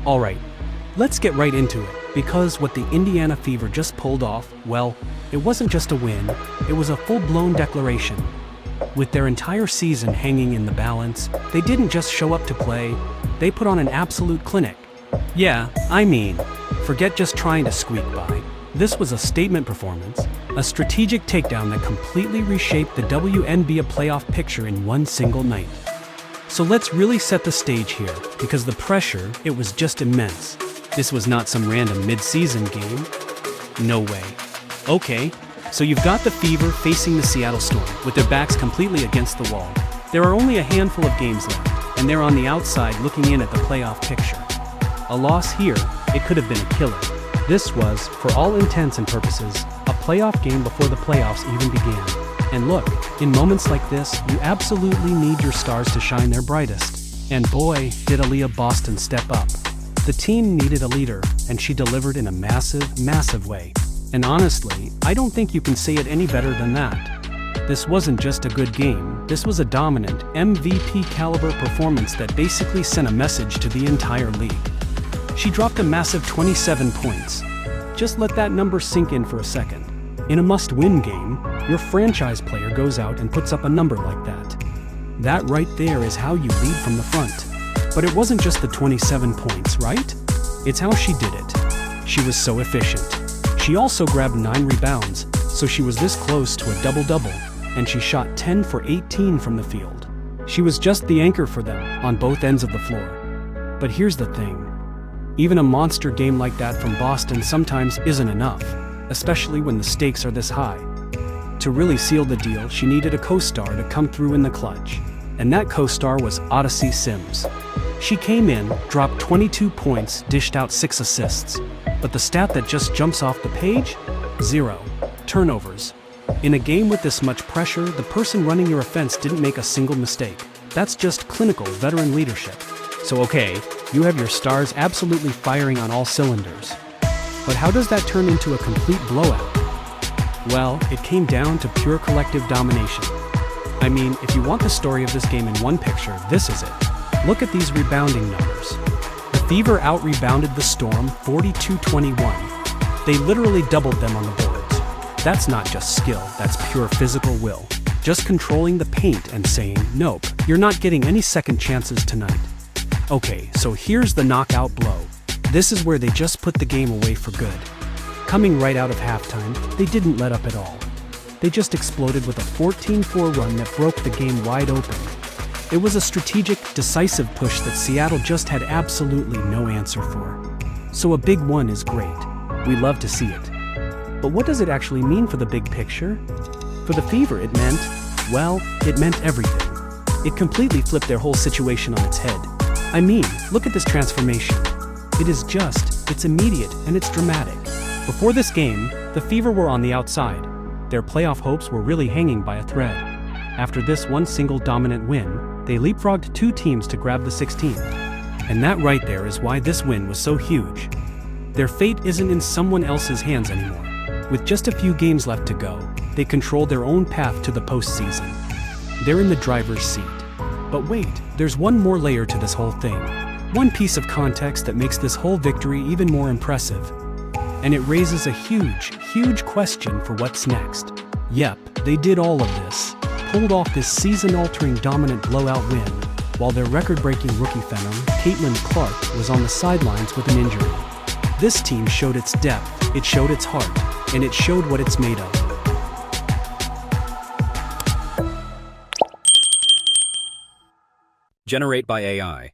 Alright, let's get right into it, because what the Indiana Fever just pulled off, well, it wasn't just a win, it was a full-blown declaration. With their entire season hanging in the balance, they didn't just show up to play, they put on an absolute clinic. Yeah, I mean, forget just trying to squeak by. This was a statement performance, a strategic takedown that completely reshaped the WNBA playoff picture in one single night. So let's really set the stage here, because the pressure, it was just immense. This was not some random mid-season game. No way. Okay, so you've got the Fever facing the Seattle Storm, with their backs completely against the wall. There are only a handful of games left, and they're on the outside looking in at the playoff picture. A loss here, it could have been a killer. This was, for all intents and purposes, a playoff game before the playoffs even began. And look, in moments like this, you absolutely need your stars to shine their brightest. And boy, did Aliyah Boston step up. The team needed a leader, and she delivered in a massive way. And honestly, I don't think you can say it any better than that. This wasn't just a good game, this was a dominant, MVP caliber performance that basically sent a message to the entire league. She dropped a massive 27 points. Just let that number sink in for a second. In a must-win game, your franchise player goes out and puts up a number like that. That right there is how you lead from the front. But it wasn't just the 27 points, right? It's how she did it. She was so efficient. She also grabbed 9 rebounds, so she was this close to a double-double, and she shot 10 for 18 from the field. She was just the anchor for them on both ends of the floor. But here's the thing. Even a monster game like that from Boston sometimes isn't enough, especially when the stakes are this high. To really seal the deal, she needed a co-star to come through in the clutch, and that co-star was Odyssey Sims. She came in, dropped 22 points, dished out 6 assists, but the stat that just jumps off the page? 0 turnovers. In a game with this much pressure, the person running your offense didn't make a single mistake. That's just clinical veteran leadership. So okay, you have your stars absolutely firing on all cylinders. But how does that turn into a complete blowout? Well, it came down to pure collective domination. I mean, if you want the story of this game in one picture, this is it. Look at these rebounding numbers. The Fever out-rebounded the Storm 42-21. They literally doubled them on the boards. That's not just skill, that's pure physical will. Just controlling the paint and saying, nope, you're not getting any second chances tonight. Okay, so here's the knockout blow. This is where they just put the game away for good. Coming right out of halftime, they didn't let up at all. They just exploded with a 14-4 run that broke the game wide open. It was a strategic, decisive push that Seattle just had absolutely no answer for. So a big one is great. We love to see it. But what does it actually mean for the big picture? For the Fever, it meant, well, it meant everything. It completely flipped their whole situation on its head. I mean, look at this transformation. It's immediate, and it's dramatic. Before this game, the Fever were on the outside. Their playoff hopes were really hanging by a thread. After this one single dominant win, they leapfrogged 2 teams to grab the 16th. And that right there is why this win was so huge. Their fate isn't in someone else's hands anymore. With just a few games left to go, they control their own path to the postseason. They're in the driver's seat. But wait, there's one more layer to this whole thing. One piece of context that makes this whole victory even more impressive. And it raises a huge question for what's next. Yep, they did all of this, pulled off this season-altering dominant blowout win, while their record-breaking rookie phenom, Caitlin Clark, was on the sidelines with an injury. This team showed its depth, it showed its heart, and it showed what it's made of. Generate by AI.